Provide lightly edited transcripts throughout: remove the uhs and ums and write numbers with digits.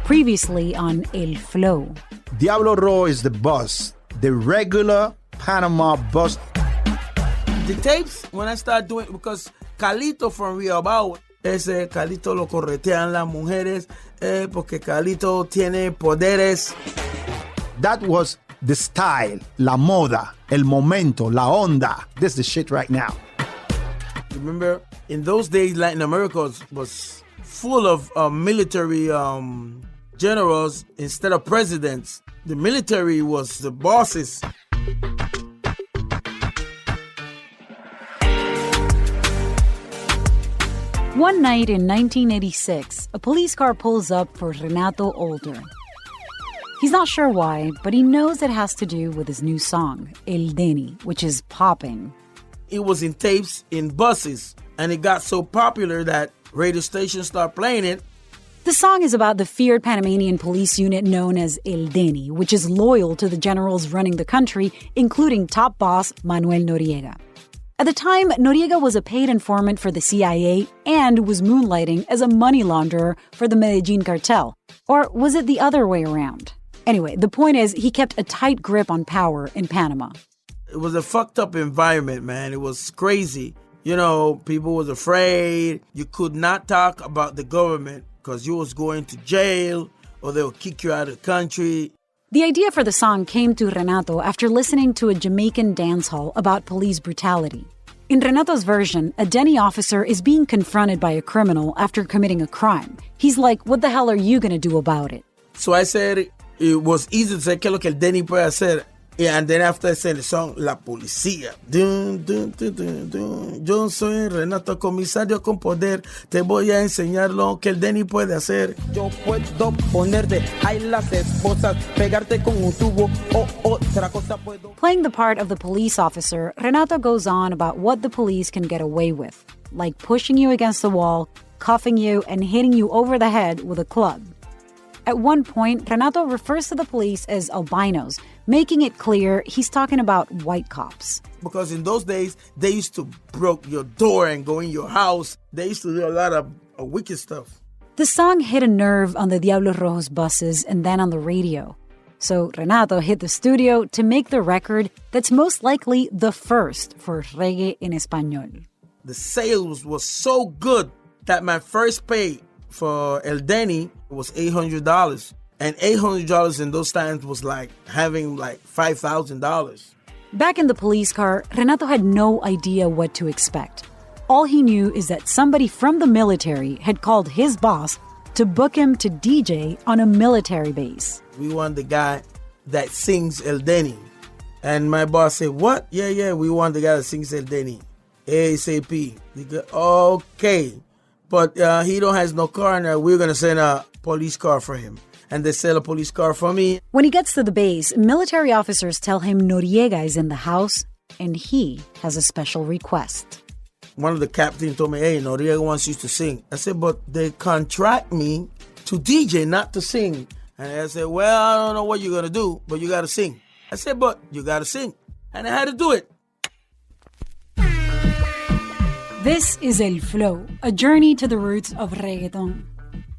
Previously on El Flow. Diablo Rojo is the bus, the regular Panama bus. The tapes, when I start doing, because Calito from Riobao, ese Calito lo corretean las mujeres, porque Calito tiene poderes. That was the style, la moda, el momento, la onda. This is the shit right now. Remember, in those days, Latin America was full of military generals instead of presidents. The military was the bosses. One night in 1986, a police car pulls up for Renato Older. He's not sure why, but he knows it has to do with his new song, El Deni, which is popping. It was in tapes in buses, and it got so popular that radio stations start playing it. The song is about the feared Panamanian police unit known as El Deni, which is loyal to the generals running the country, including top boss Manuel Noriega. At the time, Noriega was a paid informant for the CIA and was moonlighting as a money launderer for the Medellin cartel. Or was it the other way around? Anyway, the point is, he kept a tight grip on power in Panama. It was a fucked up environment, man. It was crazy. You know, people was afraid. You could not talk about the government because you was going to jail or they would kick you out of the country. The idea for the song came to Renato after listening to a Jamaican dance hall about police brutality. In Renato's version, a Deni officer is being confronted by a criminal after committing a crime. He's like, what the hell are you going to do about it? So I said it was easy to say, ¿qué es lo que el Deni puede hacer? Yeah, and then after I said the song, La Policía. Dun, dun, dun, dun, dun. Yo soy Renato, comisario con poder. Te voy a enseñar lo que el Deni puede hacer. Yo puedo ponerte ahí las esposas, pegarte con un tubo o otra cosa puedo. Playing the part of the police officer, Renato goes on about what the police can get away with, like pushing you against the wall, cuffing you, and hitting you over the head with a club. At one point, Renato refers to the police as albinos, making it clear he's talking about white cops. Because in those days, they used to break your door and go in your house. They used to do a lot of wicked stuff. The song hit a nerve on the Diablo Rojo's buses and then on the radio. So Renato hit the studio to make the record that's most likely the first for Reggae en Español. The sales was so good that my first pay for El Deni was $800. And $800 in those times was like having like $5,000. Back in the police car, Renato had no idea what to expect. All he knew is that somebody from the military had called his boss to book him to DJ on a military base. We want the guy that sings El Deni. And my boss said, what? Yeah, we want the guy that sings El Deni. ASAP. He go, okay. But he don't has no car, and we're going to send a police car for him. And they sell a police car for me. When he gets to the base, military officers tell him Noriega is in the house, and he has a special request. One of the captains told me, hey, Noriega wants you to sing. I said, but they contract me to DJ, not to sing. And I said, well, I don't know what you're going to do, but you got to sing. I said, but you got to sing. And I had to do it. This is El Flow, a journey to the roots of reggaeton.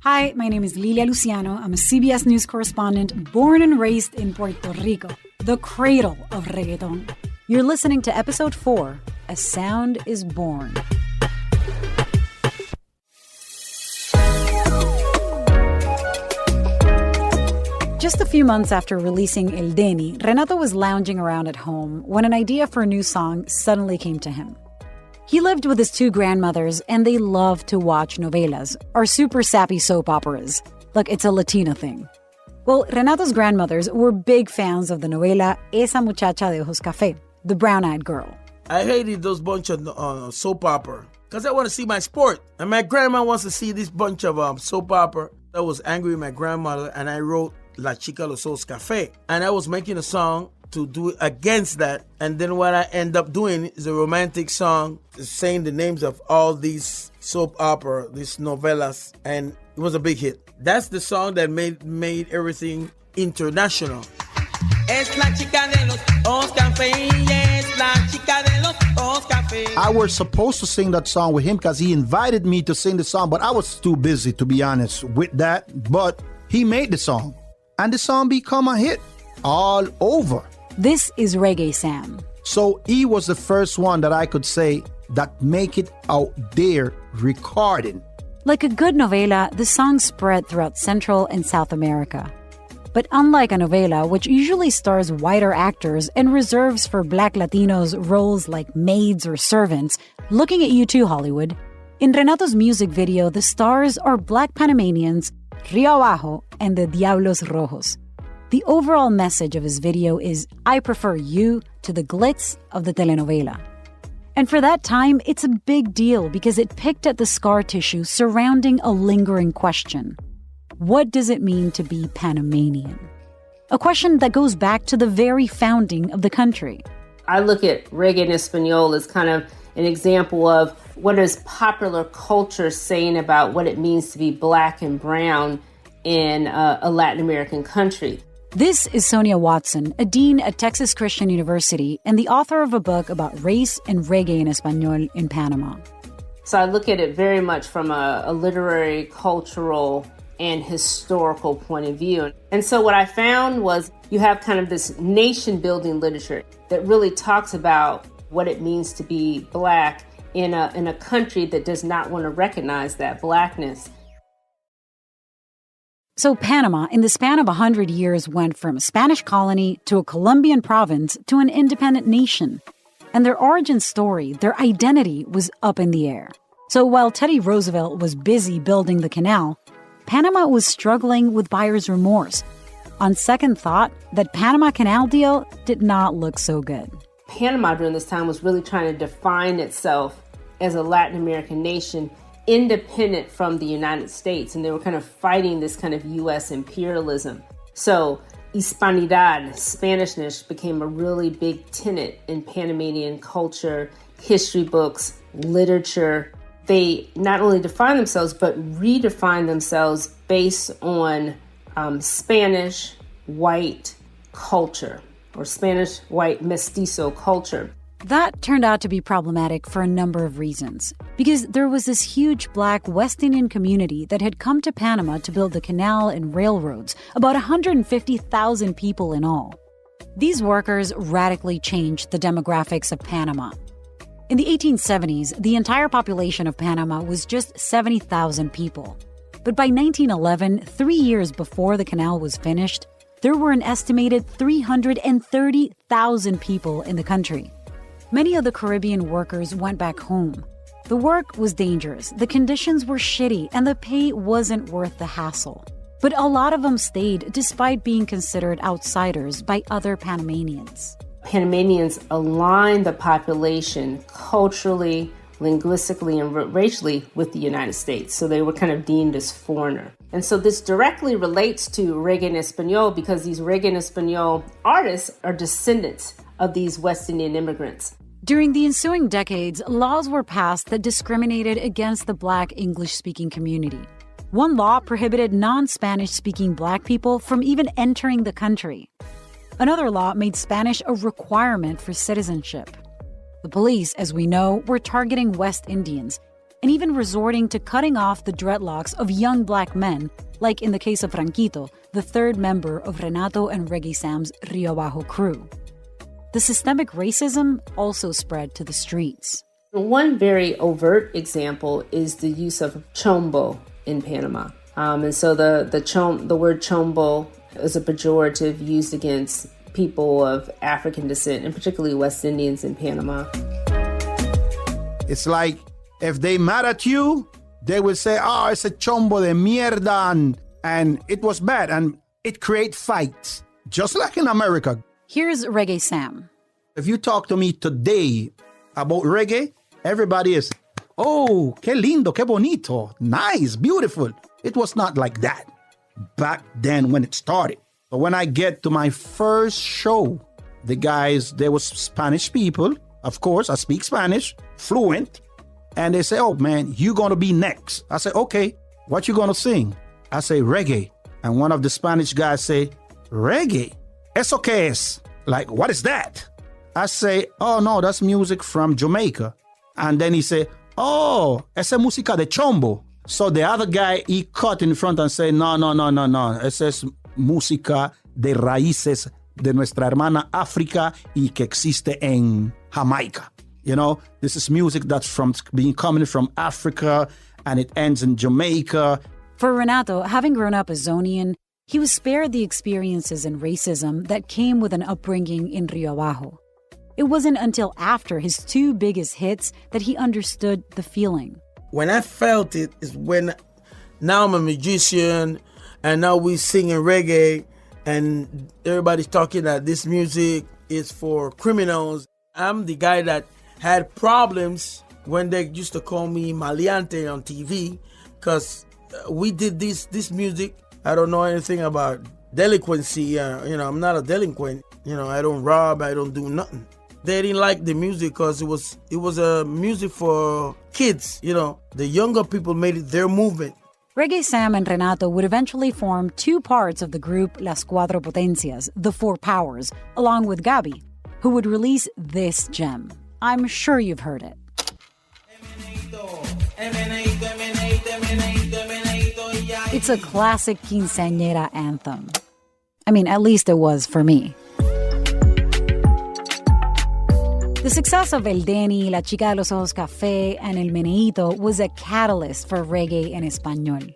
Hi, my name is Lilia Luciano. I'm a CBS News correspondent born and raised in Puerto Rico, the cradle of reggaeton. You're listening to Episode 4, A Sound is Born. Just a few months after releasing El Deni, Renato was lounging around at home when an idea for a new song suddenly came to him. He lived with his two grandmothers, and they loved to watch novelas, or super sappy soap operas. Look, it's a Latina thing. Well, Renato's grandmothers were big fans of the novela Esa Muchacha de Ojos Café, the brown-eyed girl. I hated those bunch of soap opera, because I want to see my sport. And my grandma wants to see this bunch of soap opera. I was angry with my grandmother, and I wrote La Chica de los Ojos Café. And I was making a song to do against that. And then what I end up doing is a romantic song saying the names of all these soap opera, these novelas, and it was a big hit. That's the song that made everything international. Es la chica de los ojos café, es la chica de los ojos café. I was supposed to sing that song with him because he invited me to sing the song, but I was too busy, to be honest, with that. But he made the song. And the song become a hit all over. This is Reggae Sam. So he was the first one that I could say that make it out there recording. Like a good novela, the song spread throughout Central and South America. But unlike a novela, which usually stars whiter actors and reserves for Black Latinos roles like maids or servants, looking at you too, Hollywood. In Renato's music video, the stars are Black Panamanians, Rio Abajo, and the Diablos Rojos. The overall message of his video is, I prefer you to the glitz of the telenovela. And for that time, it's a big deal because it picked at the scar tissue surrounding a lingering question. What does it mean to be Panamanian? A question that goes back to the very founding of the country. I look at Reggae en Español as kind of an example of what is popular culture saying about what it means to be Black and brown in a Latin American country. This is Sonia Watson, a dean at Texas Christian University and the author of a book about race and reggae en Español in Panama. So I look at it very much from a literary, cultural, and historical point of view. And so what I found was you have kind of this nation-building literature that really talks about what it means to be Black in a country that does not want to recognize that Blackness. So Panama, in the span of 100 years, went from a Spanish colony to a Colombian province to an independent nation. And their origin story, their identity, was up in the air. So while Teddy Roosevelt was busy building the canal, Panama was struggling with buyer's remorse. On second thought, that Panama Canal deal did not look so good. Panama during this time was really trying to define itself as a Latin American nation independent from the United States, and they were kind of fighting this kind of U.S. imperialism. So Hispanidad, Spanishness, became a really big tenet in Panamanian culture, history books, literature. They not only define themselves, but redefine themselves based on Spanish white culture or Spanish white mestizo culture. That turned out to be problematic for a number of reasons, because there was this huge Black West Indian community that had come to Panama to build the canal and railroads, about 150,000 people in all. These workers radically changed the demographics of Panama. In the 1870s, the entire population of Panama was just 70,000 people. But by 1911, 3 years before the canal was finished, there were an estimated 330,000 people in the country. Many of the Caribbean workers went back home. The work was dangerous, the conditions were shitty, and the pay wasn't worth the hassle. But a lot of them stayed despite being considered outsiders by other Panamanians. Panamanians aligned the population culturally, linguistically, and racially with the United States. So they were kind of deemed as foreigner. And so this directly relates to Reggae en Español because these Reggae en Español artists are descendants of these West Indian immigrants. During the ensuing decades, laws were passed that discriminated against the Black English-speaking community. One law prohibited non-Spanish-speaking Black people from even entering the country. Another law made Spanish a requirement for citizenship. The police, as we know, were targeting West Indians and even resorting to cutting off the dreadlocks of young Black men, like in the case of Franquito, the third member of Renato and Reggae Sam's Rio Bajo crew. The systemic racism also spread to the streets. One very overt example is the use of chombo in Panama. And so the word chombo is a pejorative used against people of African descent, and particularly West Indians in Panama. It's like if they mad at you, they will say, oh, it's a chombo de mierda, and it was bad, and it creates fights, just like in America. Here's Reggae Sam. If you talk to me today about reggae, everybody is, oh, qué lindo, qué bonito, nice, beautiful. It was not like that back then when it started. But when I get to my first show, the guys, there was Spanish people. Of course, I speak Spanish, fluent. And they say, oh, man, you're going to be next. I say, okay, what you going to sing? I say, reggae. And one of the Spanish guys say, reggae? ¿Eso qué es? Like, what is that? I say, oh, no, that's music from Jamaica. And then he say, oh, esa música de chombo. So the other guy, he cut in front and said, no. Esa es música de raíces de nuestra hermana África y que existe en Jamaica. You know, this is music that's coming from Africa and it ends in Jamaica. For Renato, having grown up a Zonian, he was spared the experiences and racism that came with an upbringing in Rio Abajo. It wasn't until after his two biggest hits that he understood the feeling. When I felt it is when now I'm a musician and now we're singing reggae and everybody's talking that this music is for criminals. I'm the guy that had problems when they used to call me Maleante on TV because we did this music. I don't know anything about delinquency. I'm not a delinquent. I don't rob. I don't do nothing. They didn't like the music because it was a music for kids. The younger people made it their movement. Reggae Sam and Renato would eventually form two parts of the group Las Cuatro Potencias, the Four Powers, along with Gabi, who would release this gem. I'm sure you've heard it. It's a classic quinceañera anthem. I mean, at least it was for me. The success of El Deni, La Chica de los Ojos Café, and El Meneíto was a catalyst for reggae en español.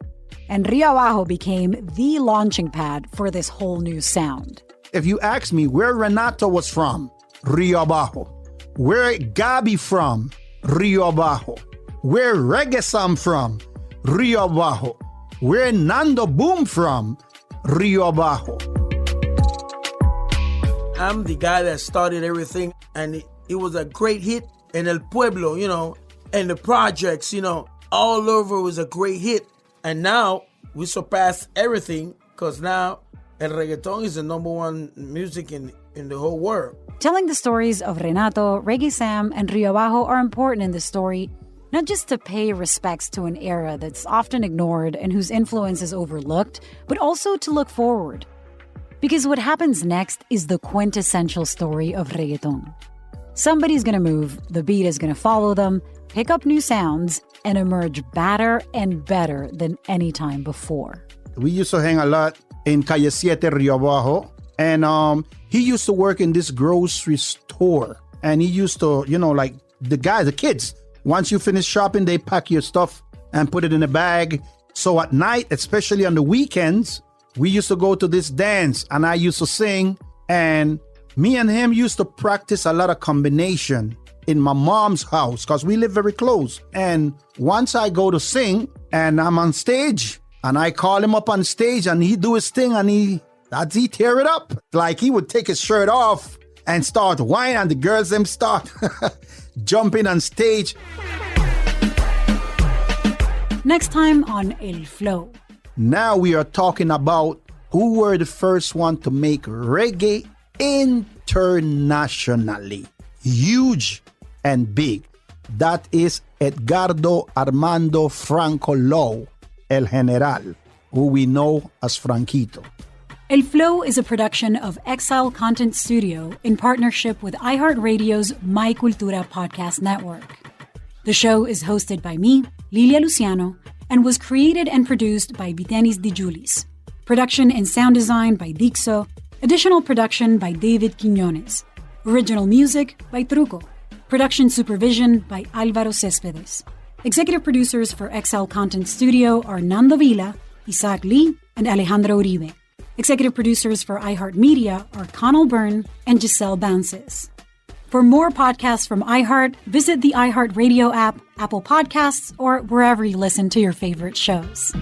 And Rio Abajo became the launching pad for this whole new sound. If you ask me where Renato was from, Rio Abajo. Where Gabi from, Rio Abajo. Where Reggae Sam from, Rio Abajo. Where Nando Boom from, Rio Abajo. I'm the guy that started everything, and it was a great hit in El Pueblo, and the projects, all over was a great hit. And now we surpassed everything because now el reggaeton is the number one music in the whole world. Telling the stories of Renato, Reggae Sam, and Rio Abajo are important in this story, not just to pay respects to an era that's often ignored and whose influence is overlooked, but also to look forward. Because what happens next is the quintessential story of reggaeton. Somebody's gonna move, the beat is gonna follow them, pick up new sounds, and emerge badder and better than any time before. We used to hang a lot in Calle 7, Rio Abajo, and he used to work in this grocery store. And he used to, like the kids, once you finish shopping, they pack your stuff and put it in a bag. So at night, especially on the weekends, we used to go to this dance and I used to sing, and me and him used to practice a lot of combination in my mom's house because we live very close. And once I go to sing and I'm on stage and I call him up on stage and he do his thing and he tear it up. Like he would take his shirt off and start whining and the girls them start jumping on stage. Next time on El Flow. Now we are talking about who were the first one to make reggae internationally. Huge and big. That is Edgardo Armando Franco Low, El General, who we know as Franquito. El Flow is a production of Exile Content Studio in partnership with iHeartRadio's My Cultura podcast network. The show is hosted by me, Lilia Luciano, and was created and produced by Vitenis Di Julis. Production and sound design by Dixo. Additional production by David Quiñones. Original music by Truco. Production supervision by Álvaro Céspedes. Executive producers for Exile Content Studio are Nando Vila, Isaac Lee, and Alejandro Uribe. Executive producers for iHeartMedia are Connell Byrne and Giselle Bances. For more podcasts from iHeart, visit the iHeartRadio app, Apple Podcasts, or wherever you listen to your favorite shows.